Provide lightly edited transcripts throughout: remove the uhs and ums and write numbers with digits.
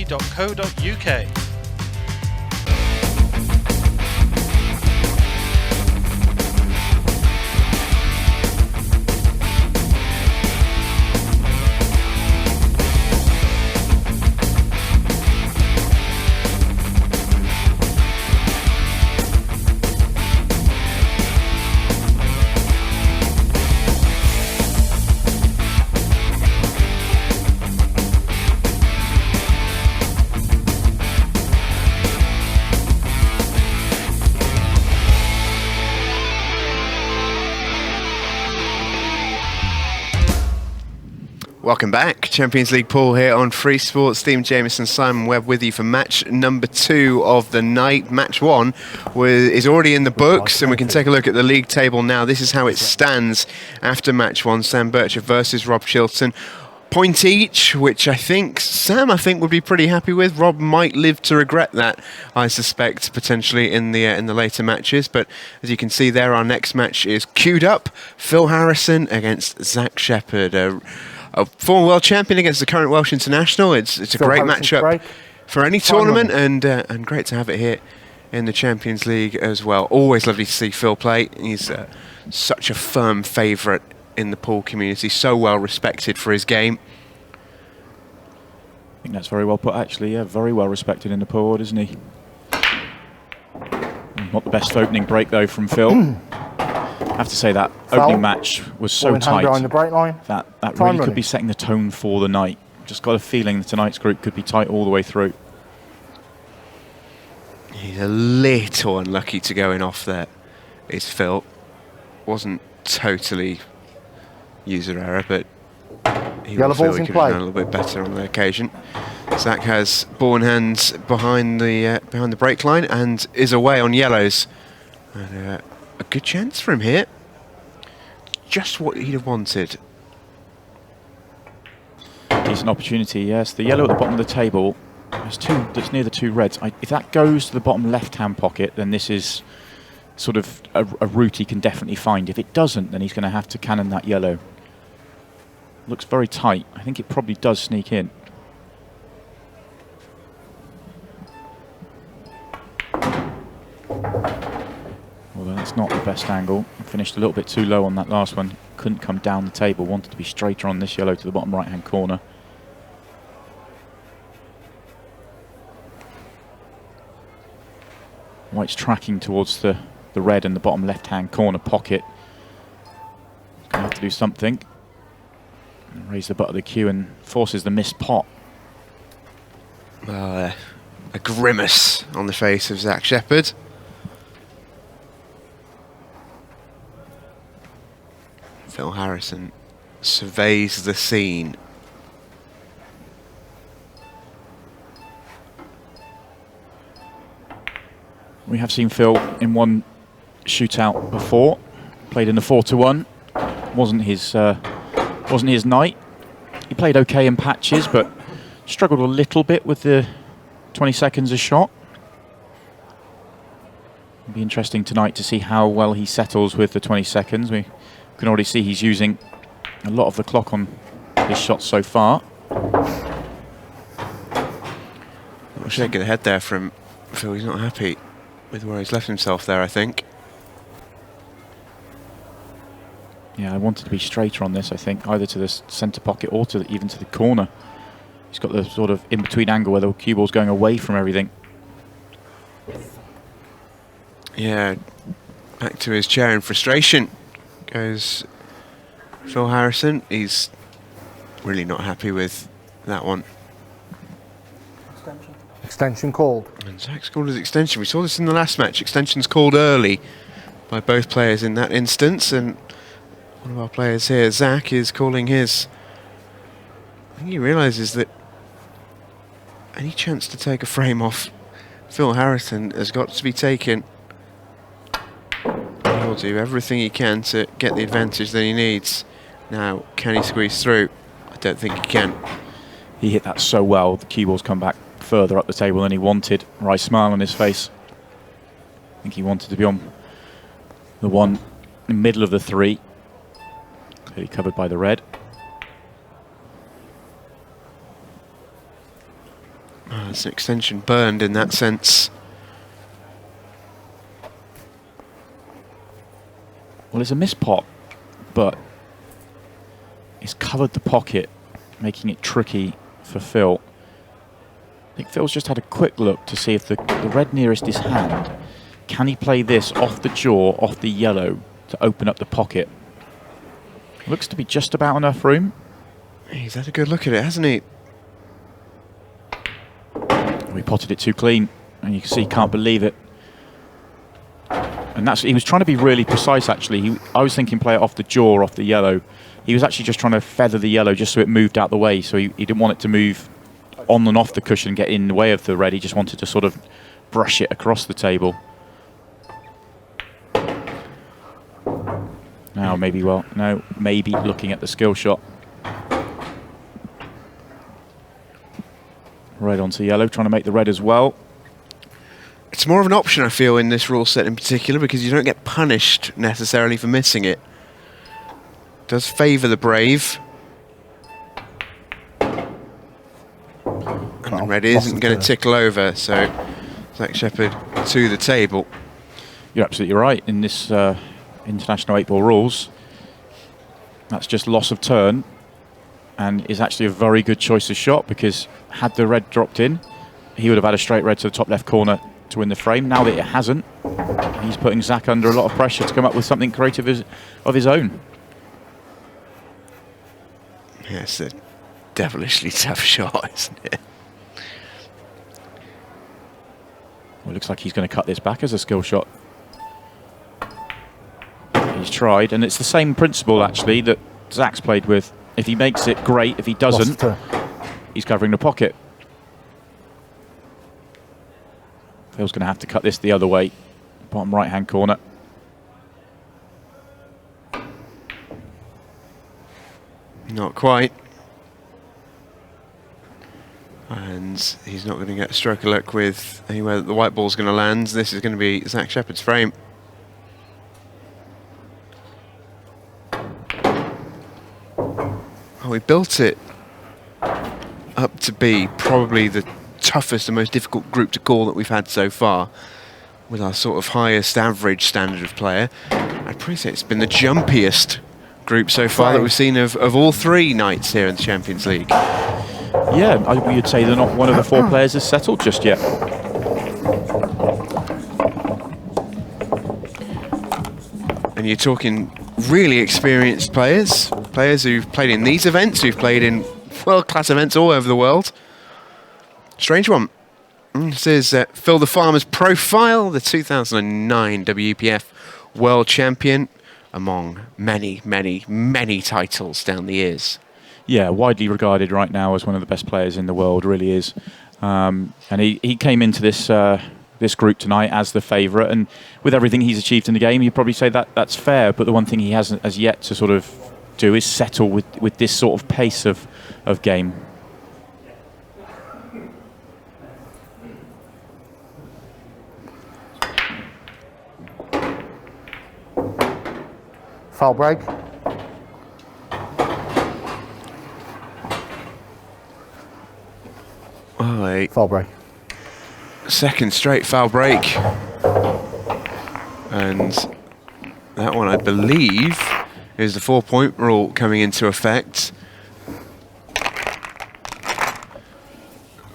www.mosconi.co.uk. Welcome back. Champions League pool here on Free Sports. Steve Jamieson, Simon Webb with you for match number 2 of the night. Match 1 is already in the books, and we can take a look at the league table now. This is how it stands after match 1. Sam Bircher versus Rob Chilton. Point each, which Sam would be pretty happy with. Rob might live to regret that, I suspect, potentially in the later matches. But as you can see there, our next match is queued up. Phil Harrison against Zach Shepherd. A former world champion against the current Welsh international. It's a great matchup for any tournament, and great to have it here in the Champions League as well. Always lovely to see Phil play. He's such a firm favourite in the pool community, so well respected for his game. I think that's very well put, actually. Yeah, very well respected in the pool, isn't he? Not the best opening break though from Phil. I have to say that opening match was so tight the break line. that really could be setting the tone for the night. Just got a feeling that tonight's group could be tight all the way through. He's a little unlucky to going off there, is Phil. Wasn't totally user error, but he will feel he could have done a little bit better on the occasion. Zach has ball in hand behind the break line and is away on yellows. And, a good chance for him here. Just what he'd have wanted. Decent opportunity, yes. The yellow at the bottom of the table, there's two that's near the 2 reds. If that goes to the bottom left-hand pocket, then this is sort of a route he can definitely find. If it doesn't, then he's going to have to cannon that yellow. Looks very tight. I think it probably does sneak in. Although that's not the best angle. Finished a little bit too low on that last one. Couldn't come down the table. Wanted to be straighter on this yellow to the bottom right-hand corner. White's tracking towards the red in the bottom left-hand corner pocket. He's going to have to do something. Raise the butt of the cue and forces the missed pot. A grimace on the face of Zach Shepherd. Phil Harrison surveys the scene. We have seen Phil in one shootout before. Played in the 4-1. Wasn't his night. He played okay in patches, but struggled a little bit with the 20 seconds a shot. It'll be interesting tonight to see how well he settles with the 20 seconds. We can already see he's using a lot of the clock on his shots so far. A shake of the head there from Phil. He's not happy with where he's left himself there, I think. Yeah, I wanted to be straighter on this, I think, either to the centre pocket or even to the corner. He's got the sort of in-between angle where the cue ball's going away from everything. Yeah, back to his chair in frustration goes Phil Harrison. He's really not happy with that one. Extension called. And Zach's called his extension. We saw this in the last match. Extension's called early by both players in that instance, and one of our players here, Zach, is calling his. I think he realises that any chance to take a frame off Phil Harrison has got to be taken. He will do everything he can to get the advantage that he needs. Now, can he squeeze through? I don't think he can. He hit that so well, the cue ball's come back further up the table than he wanted. Wry smile on his face. I think he wanted to be on the one in the middle of the 3. Clearly covered by the red. It's an extension burned in that sense. Well, it's a missed pot, but it's covered the pocket, making it tricky for Phil. I think Phil's just had a quick look to see if the red nearest his hand, can he play this off the jaw, off the yellow, to open up the pocket? Looks to be just about enough room. He's had a good look at it, hasn't he? We potted it too clean, and you can see he can't believe it. And he was trying to be really precise, actually. I was thinking play it off the jaw, off the yellow. He was actually just trying to feather the yellow just so it moved out the way. So he didn't want it to move on and off the cushion, get in the way of the red. He just wanted to sort of brush it across the table. Now maybe looking at the skill shot. Red onto yellow, trying to make the red as well. It's more of an option, I feel, in this rule set in particular, because you don't get punished necessarily for missing it. Does favour the brave. And the red isn't going to tickle over, so Zach Shepherd to the table. You're absolutely right. In this international 8-ball rules, that's just loss of turn, and is actually a very good choice of shot, because had the red dropped in, he would have had a straight red to the top left corner to win the frame. Now that it hasn't, he's putting Zach under a lot of pressure to come up with something creative of his own. Yeah, it's a devilishly tough shot, isn't it? Well, it looks like he's going to cut this back as a skill shot. He's tried, and it's the same principle, actually, that Zach's played with. If he makes it, great. If he doesn't, he's covering the pocket. Phil's going to have to cut this the other way. Bottom right-hand corner. Not quite. And he's not going to get a stroke of luck with anywhere that the white ball's going to land. This is going to be Zach Shepherd's frame. Oh, we built it up to be probably the toughest and most difficult group to call that we've had so far, with our sort of highest average standard of player. I'd probably say it's been the jumpiest group so far that we've seen of all three nights here in the Champions League. Yeah, you'd say they're not one of the four players has settled just yet. And you're talking really experienced players who've played in these events, who've played in world-class events all over the world. Strange one. This is Phil the Farmer's profile, the 2009 W.E.P.F world champion, among many, many, many titles down the years. Yeah, widely regarded right now as one of the best players in the world, really is. And he came into this this group tonight as the favourite, and with everything he's achieved in the game, you'd probably say that that's fair, but the one thing he hasn't as yet to sort of do is settle with this sort of pace of game. Foul break. Oh, Foul break. second straight foul break. And that one, I believe, is the 4-point rule coming into effect.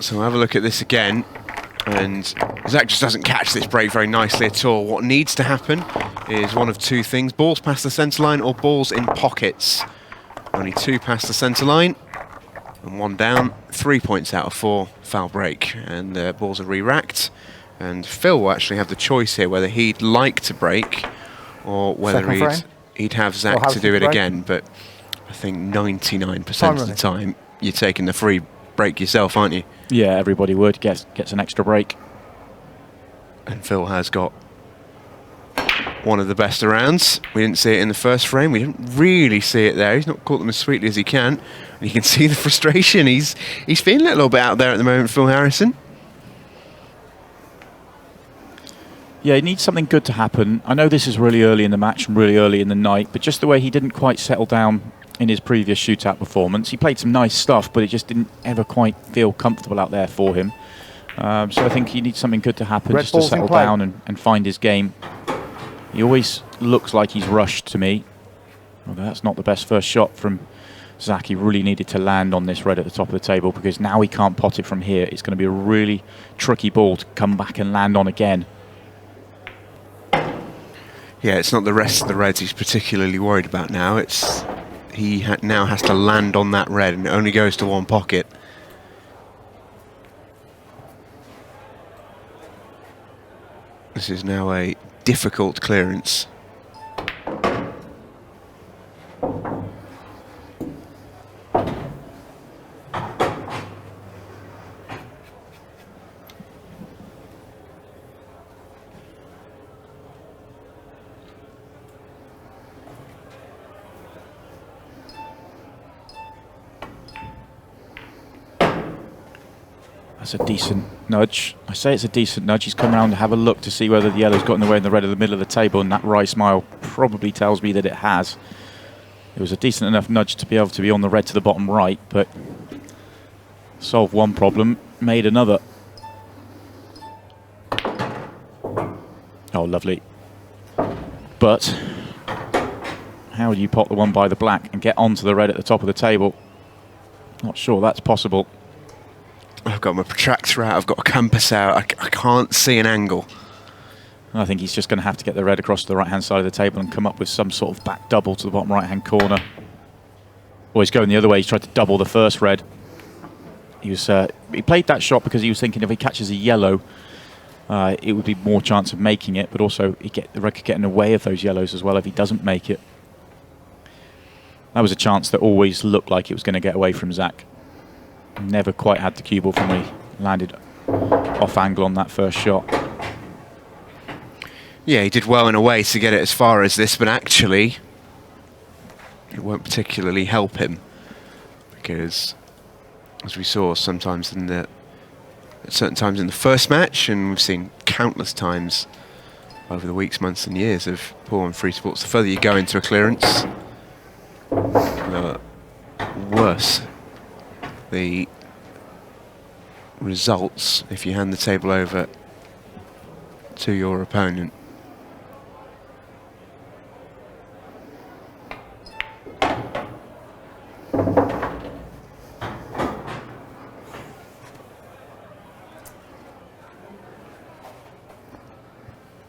So we'll have a look at this again. And Zach just doesn't catch this break very nicely at all. What needs to happen is one of two things: balls past the centre line or balls in pockets. Only two past the centre line and one down. 3 points out of 4, foul break. And the balls are re-racked. And Phil will actually have the choice here whether he'd like to break or whether he'd have Zach to do it again. But I think 99% of the time you're taking the free break yourself, aren't you? Yeah, everybody would. Gets an extra break. And Phil has got one of the best arounds. We didn't see it in the first frame. We didn't really see it there. He's not caught them as sweetly as he can. And you can see the frustration. He's feeling it a little bit out there at the moment, Phil Harrison. Yeah, he needs something good to happen. I know this is really early in the match and really early in the night, but just the way he didn't quite settle down in his previous shootout performance. He played some nice stuff, but it just didn't ever quite feel comfortable out there for him. So I think he needs something good to happen just to settle down and find his game. He always looks like he's rushed to me. Although that's not the best first shot from Zach. He really needed to land on this red at the top of the table, because now he can't pot it from here. It's going to be a really tricky ball to come back and land on again. Yeah, it's not the rest of the reds he's particularly worried about now. It's he now has to land on that red, and it only goes to one pocket. This is now a difficult clearance. That's a decent nudge. I say it's a decent nudge. He's come around to have a look to see whether the yellow's got in the way in the red of the middle of the table, and that wry smile probably tells me that it has. It was a decent enough nudge to be able to be on the red to the bottom right, but solved one problem, made another. Oh, lovely. But how do you pot the one by the black and get onto the red at the top of the table? Not sure that's possible. I've got my protractor out, I've got a compass out, I can't see an angle. I think he's just going to have to get the red across to the right-hand side of the table and come up with some sort of back double to the bottom right-hand corner. Or he's going the other way. He's tried to double the first red. He played that shot because he was thinking if he catches a yellow, it would be more chance of making it, but also the red could get in the way of those yellows as well if he doesn't make it. That was a chance that always looked like it was going to get away from Zach. Never quite had the cue ball from when he landed off angle on that first shot. Yeah, he did well in a way to get it as far as this, but actually it won't particularly help him, because as we saw sometimes at certain times in the first match, and we've seen countless times over the weeks, months and years of poor and free sports, the further you go into a clearance, the worse the results if you hand the table over to your opponent.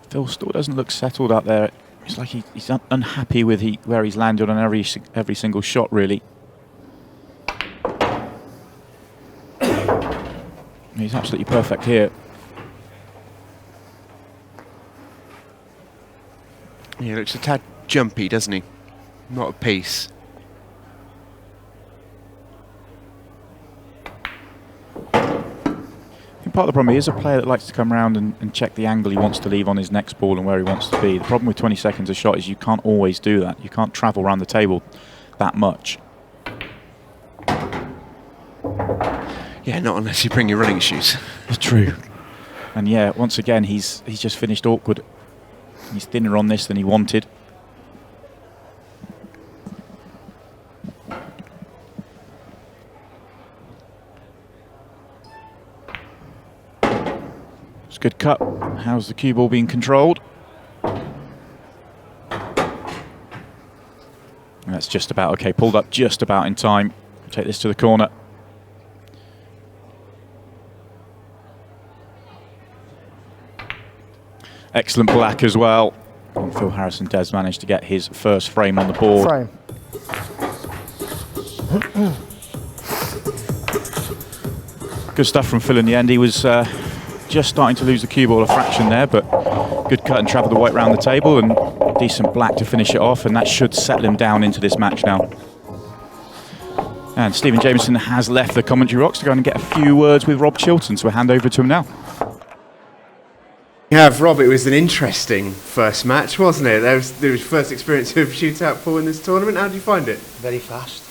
Phil still doesn't look settled out there. It's like he's unhappy with where he's landed on every single shot, really. He's absolutely perfect here. He looks a tad jumpy, doesn't he? Not a piece. I think part of the problem, he is a player that likes to come around and check the angle he wants to leave on his next ball and where he wants to be. The problem with 20 seconds a shot is you can't always do that. You can't travel around the table that much. Yeah, not unless you bring your running shoes. It's true. And yeah, once again, he's just finished awkward. He's thinner on this than he wanted. It's a good cut. How's the cue ball being controlled? That's just about okay. Pulled up just about in time. Take this to the corner. Excellent black as well. And Phil Harrison Des managed to get his first frame on the board. Frame. Good stuff from Phil in the end. He was just starting to lose the cue ball a fraction there, but good cut and travel the white round the table, and decent black to finish it off, and that should settle him down into this match now. And Stephen Jameson has left the commentary box to go and get a few words with Rob Chilton, so we'll hand over to him now. Yeah, Rob, it was an interesting first match, wasn't it? There was your first experience of shootout pool in this tournament. How did you find it? Very fast.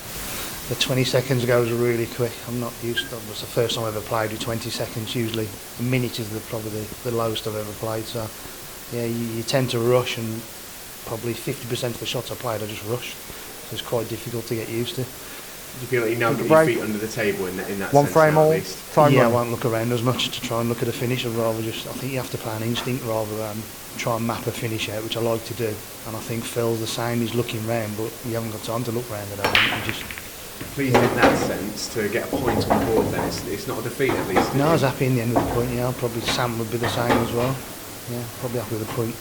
The 20 seconds goes really quick. I'm not used to it. It's the first time I've ever played with 20 seconds. Usually a minute is probably the lowest I've ever played. So yeah, you tend to rush, and probably 50% of the shots I played I just rushed. it's quite difficult to get used to. Do you feel like you now got your Right. feet under the table in that One sense frame now, at all, least? time Yeah, I running. won't look around as much to try and look at a finish. I'd rather just, I think you have to play an instinct rather than try and map a finish out, which I like to do. And I think Phil's the same, he's looking round, but you haven't got time to look round at that. You just, Pleased in that sense to get a point on board then. It's not a defeat at least. no, I was happy in the end of the point, yeah. Probably Sam would be the same as well. Yeah, probably happy with the point.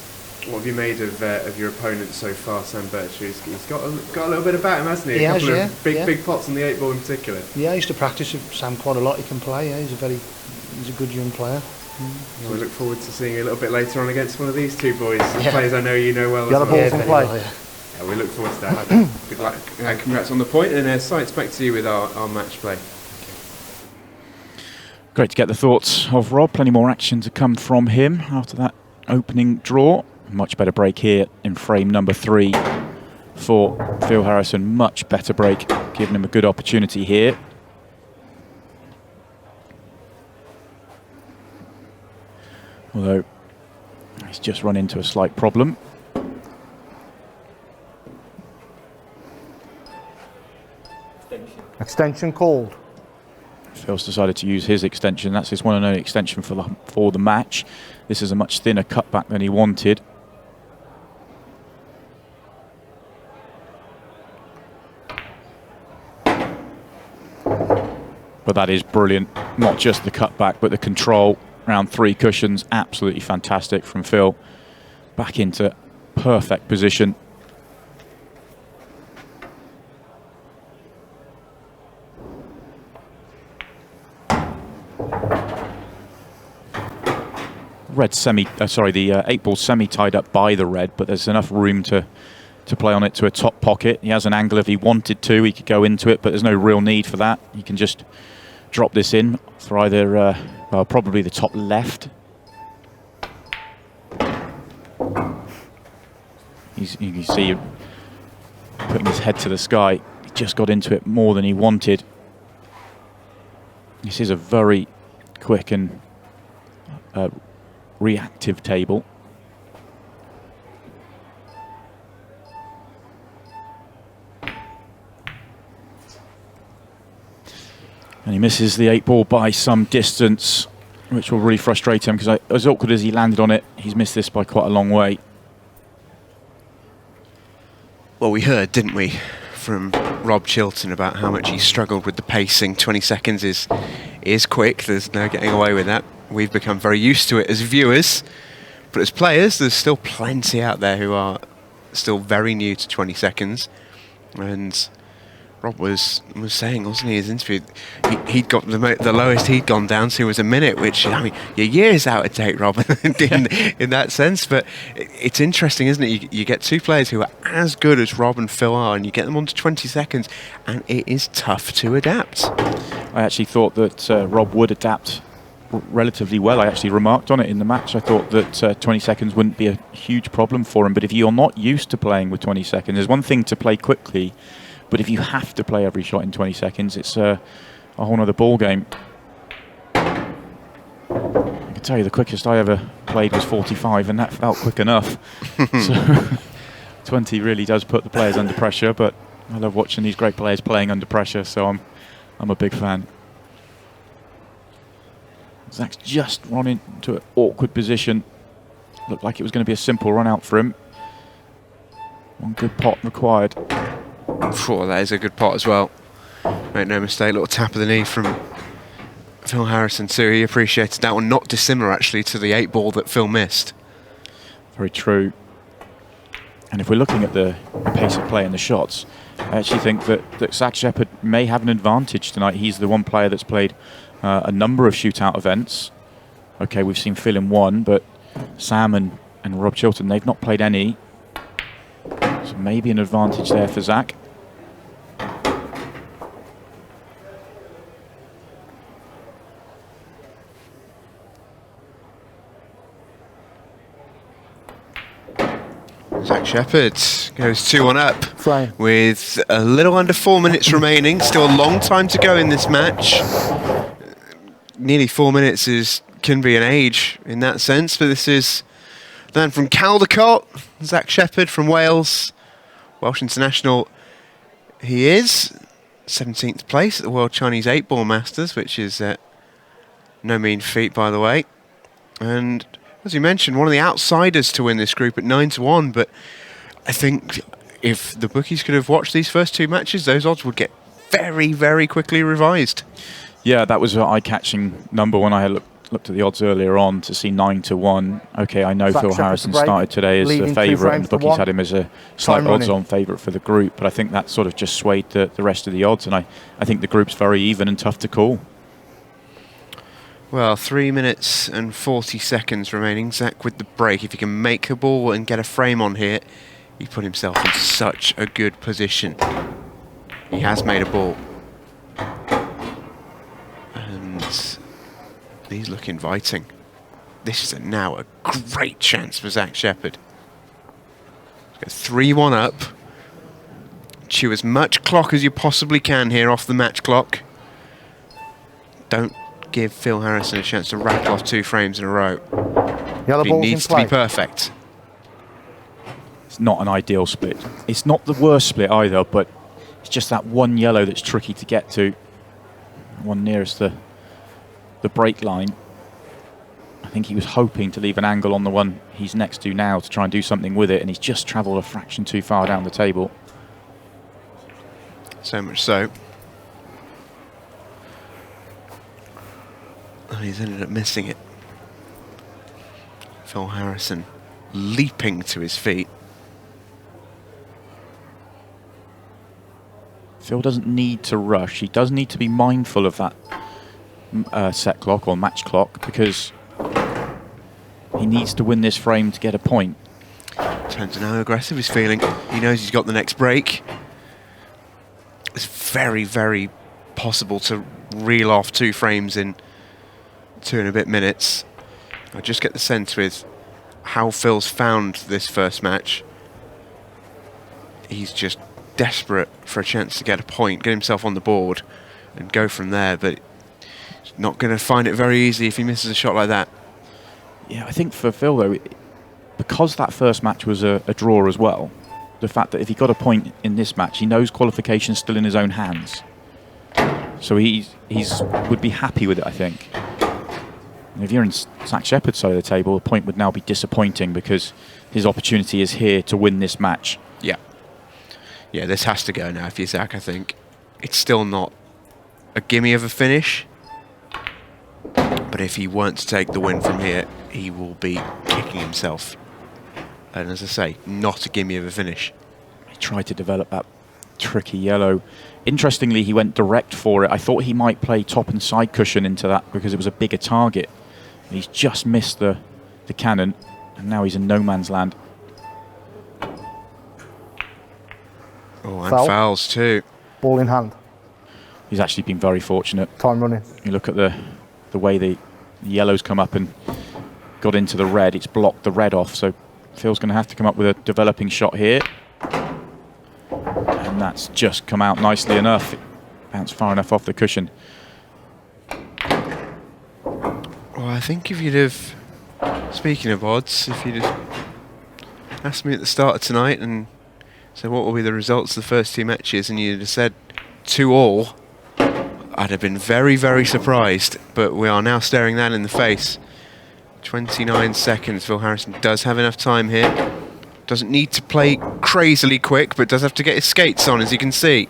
What have you made of your opponent so far, Sam Birchall? He's got a little bit about him, hasn't he? He A has, couple yeah, of yeah. big pots on the 8 ball in particular. Yeah, I used to practice with Sam quite a lot. He can play, yeah. He's a good young player. We look forward to seeing you a little bit later on against one of these two boys, Yeah. players I know you know well. The other as well. balls in very play. well, yeah. Yeah, we look forward to that. Good luck. Congrats on the point, and sights back to you with our match play. Great to get the thoughts of Rob. Plenty more action to come from him after that opening draw. Much better break here in frame number 3 for Phil Harrison. Much better break, giving him a good opportunity here. Although he's just run into a slight problem. Extension called. Phil's decided to use his extension. That's his one and only extension for the match. This is a much thinner cutback than he wanted. But that is brilliant. Not just the cutback, but the control. Round 3 cushions, absolutely fantastic from Phil. Back into perfect position. Red the 8 ball semi tied up by the red, but there's enough room to play on it to a top pocket. He has an angle if he wanted to, he could go into it, but there's no real need for that. He can just drop this in for either, well, probably the top left. You can see him putting his head to the sky. He just got into it more than he wanted. This is a very quick and reactive table. And he misses the 8 ball by some distance, which will really frustrate him, because as awkward as he landed on it, he's missed this by quite a long way. Well, we heard, didn't we, from Rob Chilton about how much he struggled with the pacing. 20 seconds is quick. There's no getting away with that. We've become very used to it as viewers, but as players, there's still plenty out there who are still very new to 20 seconds. And Rob was saying, wasn't he, in his interview, he'd got the lowest he'd gone down to was a minute, which, I mean, you're years out of date, Rob, in that sense. But it's interesting, isn't it? You get two players who are as good as Rob and Phil are, and you get them onto 20 seconds, and it is tough to adapt. I actually thought that Rob would adapt relatively well. I actually remarked on it in the match. I thought that 20 seconds wouldn't be a huge problem for him, but if you're not used to playing with 20 seconds, there's one thing to play quickly, but if you have to play every shot in 20 seconds, it's a whole other ball game. I can tell you the quickest I ever played was 45, and that felt quick enough. So 20 really does put the players under pressure, but I love watching these great players playing under pressure, so I'm a big fan. Zach's just run into an awkward position. Looked like it was going to be a simple run out for him. One good pot required. Oh, that is a good pot as well. Make no mistake, little tap of the knee from Phil Harrison too. He appreciated that one. Not dissimilar actually to the 8 ball that Phil missed. Very true. And if we're looking at the pace of play and the shots, I actually think that Zach Shepherd may have an advantage tonight. He's the one player that's played a number of shootout events. Okay, we've seen Phil in one, but Sam and Rob Chilton, they've not played any. So maybe an advantage there for Zach. Zach Shepherd goes 2-1 up Frame. with a little under 4 minutes remaining. Still a long time to go in this match. Nearly 4 minutes can be an age in that sense, but this is then from Caldecott, Zach Shepherd from Wales, Welsh international, he is 17th place at the World Chinese 8-Ball Masters, which is no mean feat, by the way. And as you mentioned, one of the outsiders to win this group at 9-1, but I think if the bookies could have watched these first two matches, those odds would get very, very quickly revised. Yeah, that was an eye-catching number when I had looked at the odds earlier on to see 9-1. Okay, I know Zach Phil Shepherd Harrison to break, started today as the leading 2 favourite, and frames the to bookies 1. had him as a slight Time running. odds-on favourite for the group, but I think that sort of just swayed the rest of the odds, and I think the group's very even and tough to call. Well, 3 minutes and 40 seconds remaining. Zach with the break. If he can make the ball and get a frame on here, he put himself in such a good position. He has made a ball. And these look inviting. This is now a great chance for Zach Shepherd. 3-1 up. Chew as much clock as you possibly can here off the match clock. Don't give Phil Harrison a chance to rattle off 2 frames in a row. Yellow He ball's needs in to be play. perfect. It's not an ideal split. It's not the worst split either, but it's just that one yellow that's tricky to get to. One nearest the break line. I think he was hoping to leave an angle on the one he's next to now to try and do something with it, and he's just travelled a fraction too far down the table. So much so. And he's ended up missing it. Phil Harrison leaping to his feet. Phil doesn't need to rush. He does need to be mindful of that set clock or match clock, because he needs to win this frame to get a point. Turns on how aggressive he's feeling. He knows he's got the next break. It's very, very possible to reel off 2 frames in 2 and a bit minutes. I just get the sense with how Phil's found this first match, he's just desperate for a chance to get a point, get himself on the board and go from there, but he's not going to find it very easy if he misses a shot like that. Yeah, I think for Phil, though, because that first match was a draw as well, the fact that if he got a point in this match, he knows qualification's still in his own hands. So he's would be happy with it, I think. And if you're in Zach Shepherd's side of the table, the point would now be disappointing because his opportunity is here to win this match. Yeah. Yeah, this has to go now if you're Zach, I think. It's still not a gimme of a finish, but if he weren't to take the win from here, he will be kicking himself. And as I say, not a gimme of a finish. He tried to develop that tricky yellow. Interestingly, he went direct for it. I thought he might play top and side cushion into that because it was a bigger target. He's just missed the cannon, and now he's in no man's land. Oh, and Foul. fouls too. Ball in hand. He's actually been very fortunate. Time running. You look at the way the yellow's come up and got into the red. It's blocked the red off, so Phil's going to have to come up with a developing shot here. And that's just come out nicely enough. It bounced far enough off the cushion. Well, I think if you'd have, speaking of odds, if you'd have asked me at the start of tonight and said what will be the results of the first 2 matches, and you'd have said 2-2, I'd have been very, very surprised. But we are now staring that in the face. 29 seconds. Phil Harrison does have enough time here. Doesn't need to play crazily quick, but does have to get his skates on, as you can see.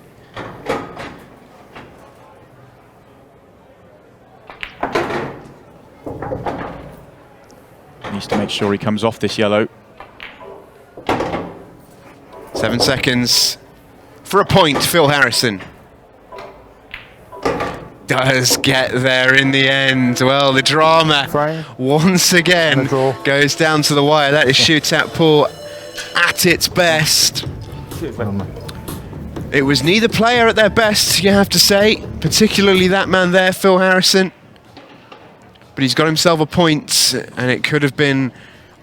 Needs to make sure he comes off this yellow. 7 seconds for a point, Phil Harrison. Does get there in the end. Well, the drama Frame. once again And a draw. goes down to the wire. That is shootout pool at its best. It was neither player at their best, you have to say, particularly that man there, Phil Harrison. But he's got himself a point, and it could have been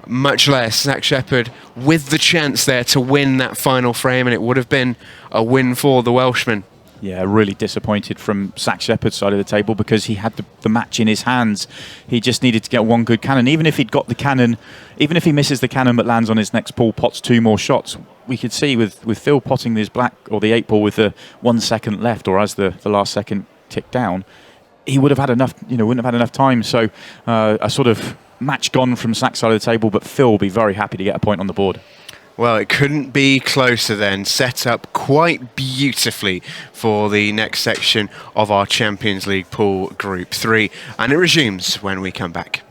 much less. Zach Shepherd with the chance there to win that final frame, and it would have been a win for the Welshman. Yeah, really disappointed from Zach Shepherd's side of the table because he had the match in his hands. He just needed to get one good cannon. Even if he'd got the cannon, even if he misses the cannon but lands on his next ball, pots 2 more shots, we could see with Phil potting this black or the 8 ball with the 1 second left, or as the last second ticked down, he would have had enough, wouldn't have had enough time. So a sort of match gone from Zach's side of the table, but Phil will be very happy to get a point on the board. Well, it couldn't be closer then. Set up quite beautifully for the next section of our Champions League pool Group 3. And it resumes when we come back.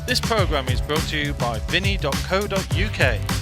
This programme is brought to you by vinny.co.uk.